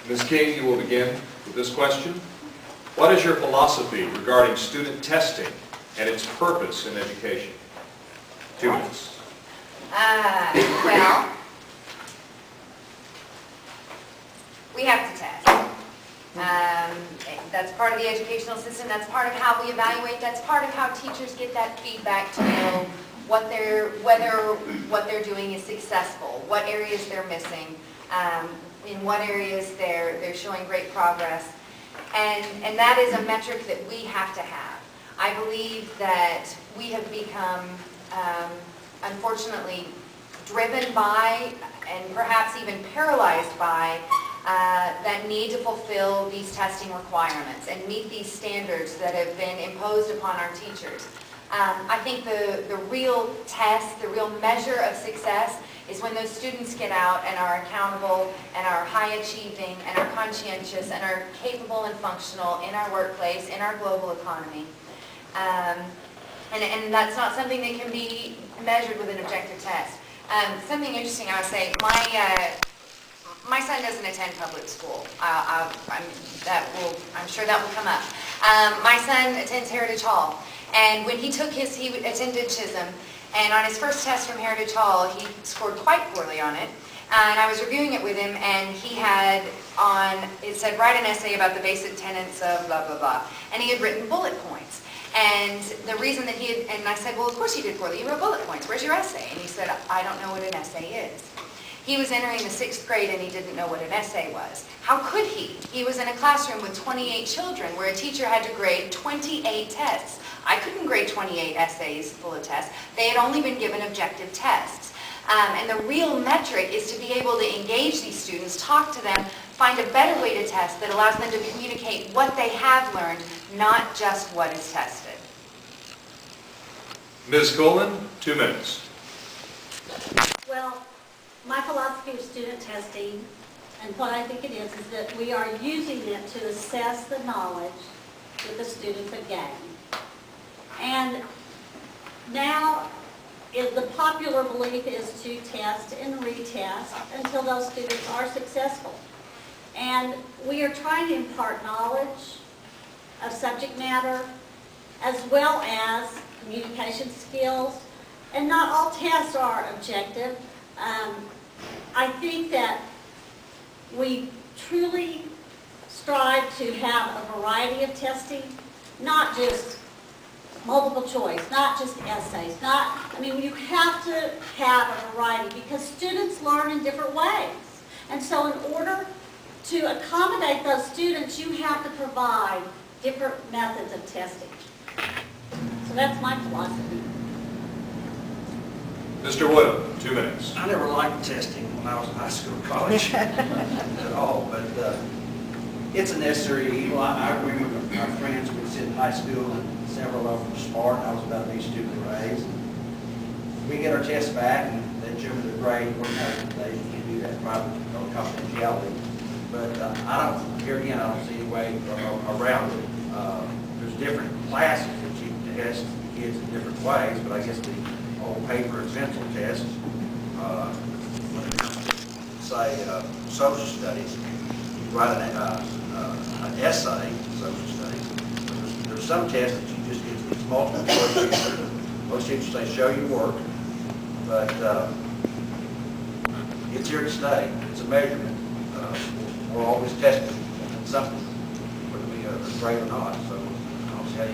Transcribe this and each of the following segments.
Ms. King, you will begin with this question. What is your philosophy regarding student testing and its purpose in education? 2 minutes. Well, we have to test. That's part of the educational system. That's part of how we evaluate. That's part of how teachers get that feedback to know whether what they're doing is successful, what areas they're missing, in what areas they're showing great progress. And that is a metric that we have to have. I believe that we have become, unfortunately, driven by and perhaps even paralyzed by that need to fulfill these testing requirements and meet these standards that have been imposed upon our teachers. I think the real test, the real measure of success is when those students get out and are accountable and are high achieving and are conscientious and are capable and functional in our workplace, in our global economy. And that's not something that can be measured with an objective test. Something interesting I would say, my son doesn't attend public school. I'm sure that will come up. My son attends Heritage Hall. And when he attended Chisholm, and on his first test from Heritage Hall, he scored quite poorly on it. And I was reviewing it with him, and he had it said, write an essay about the basic tenets of blah, blah, blah. And he had written bullet points. And the reason that and I said, well, of course you did poorly. You wrote bullet points. Where's your essay? And he said, I don't know what an essay is. He was entering the 6th grade and he didn't know what an essay was. How could he? He was in a classroom with 28 children where a teacher had to grade 28 tests. I couldn't grade 28 essays full of tests. They had only been given objective tests. And the real metric is to be able to engage these students, talk to them, find a better way to test that allows them to communicate what they have learned, not just what is tested. Ms. Coleman, 2 minutes. Well, my philosophy of student testing, and what I think it is that we are using it to assess the knowledge that the students have gained. And now, the popular belief is to test and retest until those students are successful. And we are trying to impart knowledge of subject matter as well as communication skills. And not all tests are objective. I think that we truly strive to have a variety of testing, not just multiple choice, not just essays, you have to have a variety because students learn in different ways. And so in order to accommodate those students, you have to provide different methods of testing. So that's my philosophy. Mr. Wood, 2 minutes. I never liked testing when I was in high school or college at all, but it's a necessary evil. I agree with our friends. We was in high school and several of them were smart. I was about to be stupidly raised. We get our tests back and they determine the grade. They can do that probably on confidentiality. But here again, I don't see any way around it. There's different classes that you test the kids in different ways, but I guess the old paper and pencil test, when it comes to, say, social studies, you write an essay, social studies. There's some tests that you just get these multiple choice. Most teachers say, show your work, but it's here to stay. It's a measurement. We're always testing something, whether it be a grade or not. So I don't see how you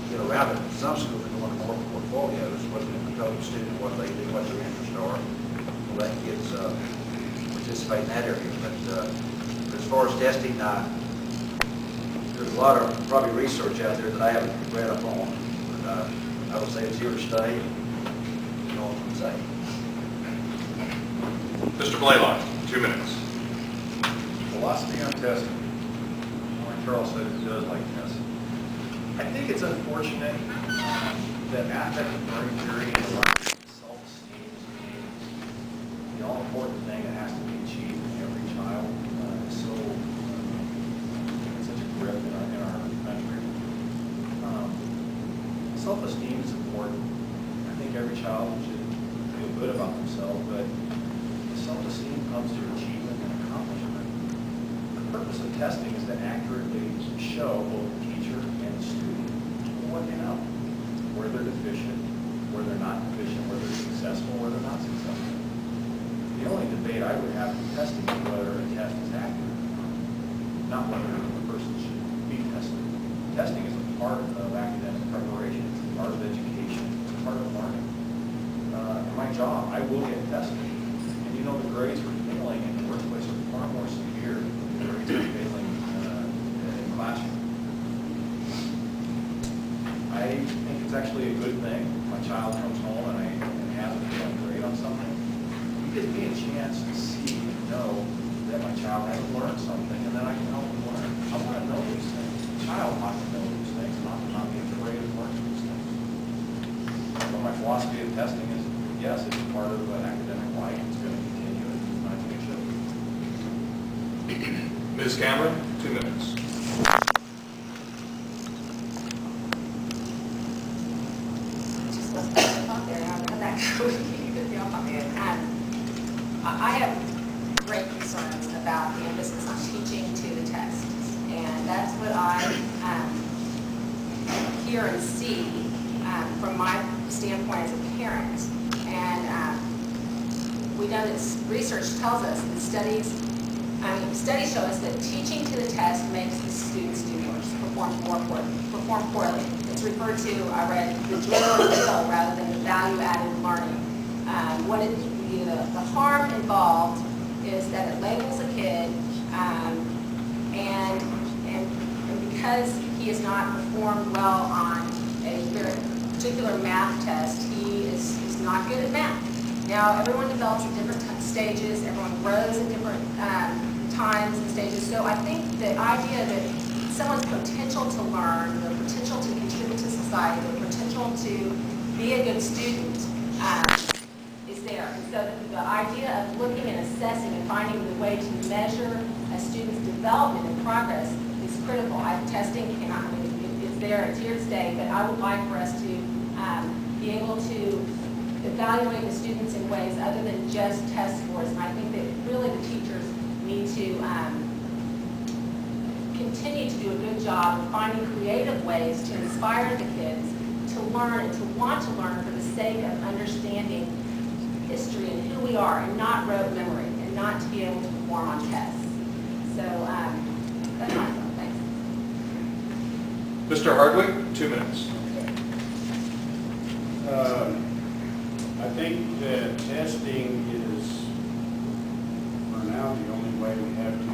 get around it. Some schools are going to more portfolios, whether you tell the student what they do, what their interests are, and let kids participate in that area. But as far as testing, there's a lot of probably research out there that I haven't read up on. But I would say it's here to stay. You know what I'm saying. Mr. Blaylock, 2 minutes. Philosophy on testing. Like Charles said, he does like testing. I think it's unfortunate that academic learning theory and self-esteem is being the all-important thing that has to be achieved in every child. It's such a grip in our country. Self-esteem is important. I think every child should feel good about themselves, but self-esteem comes through achievement and accomplishment. purpose of testing is to accurately show both the teacher and the student what they know, where they're deficient, where they're not deficient, where they're successful, where they're not successful. The only debate I would have with testing is whether a test is accurate or not, whether the person should be tested. Testing is a part of academic preparation, it's a part of education, it's a part of learning. In my job, I will get tested. And you know the grades for failing in the workplace are far more severe than the grades for failing in classroom. I think it's actually a good thing if my child comes home and has a failing grade on something. It gives me a chance to see and know that my child has learned something, and then I can help them learn. I want to know these things. The child wants to know these things, and not be afraid of learning these things. So my philosophy of testing is, yes, it's a part of academic life. It's going to continue, and I think it should. Ms. Cameron, 2 minutes. Just let's put it out there. How'd that go? You could be off my head. I have great concerns about the emphasis on teaching to the test. And that's what I hear and see from my standpoint as a parent. And we know this research tells us that studies show us that teaching to the test makes the students do worse, perform poorly. It's referred to, I read, the drill and kill rather than the value-added learning. The harm involved is that it labels a kid, and because he has not performed well on a very particular math test, he is not good at math. Now, everyone develops at different stages, everyone grows at different times and stages, so I think the idea that someone's potential to learn, their potential to contribute to society, their potential to be a good student is there. And so the idea of looking and assessing and finding the way to measure a student's development and progress is critical. Testing cannot, it's there, it's here to stay, but I would like for us to be able to evaluate the students in ways other than just test scores. And I think that really the teachers need to continue to do a good job of finding creative ways to inspire the kids to learn and to want to learn for the sake of understanding history and who we are, and not rote memory, and not to be able to perform on tests. So that's my thought. Thanks. Mr. Hardwick, 2 minutes. I think that testing is, for now, the only way we have to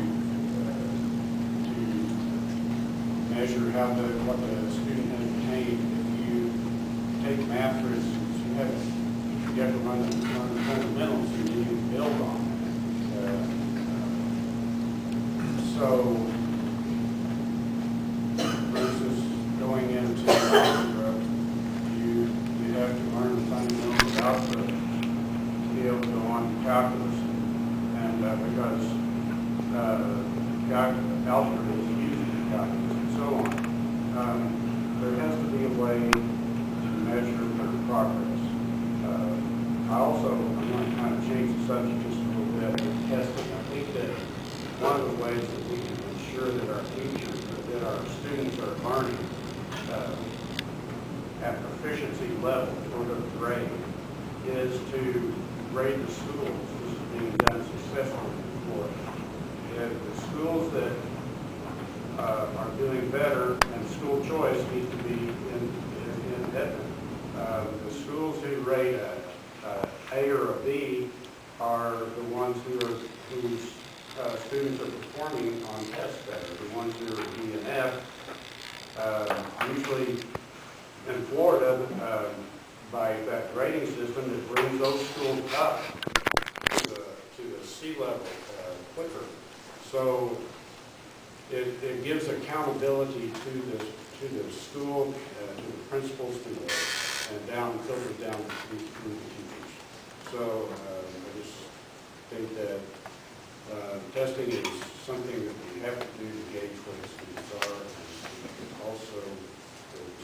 measure what the student has attained. If you take math, for instance, you have to learn the fundamentals, and then you build on that. So, versus going into algebra, you have to learn the fundamentals of algebra to be able to go on to calculus, and because algebra is used in calculus and so on, there has to be a way to measure their progress. I'm going to kind of change the subject just a little bit with testing. I think that one of the ways that we can ensure that our teachers, that our students are learning at proficiency level for their grade is to grade the schools. This is being done successfully before. If the schools that are doing better, and school choice needs to be in Edmond. The schools who rate A or a B are the ones whose students are performing on tests better. The ones who are D and F, usually in Florida, by that grading system, it brings those schools up to the C level quicker. So it gives accountability to the school, to the principals, and down, filters down through the teachers. So I just think that testing is something that we have to do to gauge where the students are, and also the schools.